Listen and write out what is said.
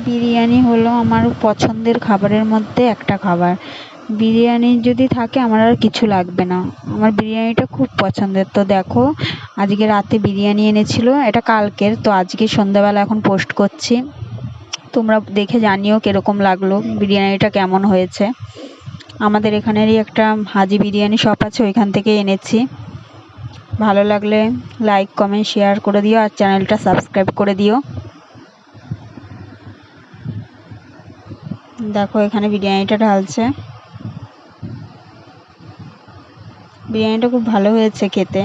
বিরিয়ানি হলো আমার পছন্দের খাবারের মধ্যে একটা খাবার। বিরিয়ানি যদি থাকে আমার আর কিছু লাগবে না। আমার বিরিয়ানিটা খুব পছন্দের। তো দেখো, আজকে রাতে বিরিয়ানি এনেছিল, এটা কালকের, তো আজকে সন্ধ্যাবেলা এখন পোস্ট করছি। তোমরা দেখে জানিও কিরকম লাগলো, বিরিয়ানিটা কেমন হয়েছে। আমাদের এখানেরই একটা হাজি বিরিয়ানি শপ আছে, ওইখান থেকে এনেছি। ভালো লাগলে লাইক কমেন্ট শেয়ার করে দিও, আর চ্যানেলটা সাবস্ক্রাইব করে দিও। দেখো এখানে বিরিয়ানিটা ঢালছে। বিরিয়ানিটা খুব ভালো হয়েছে খেতে।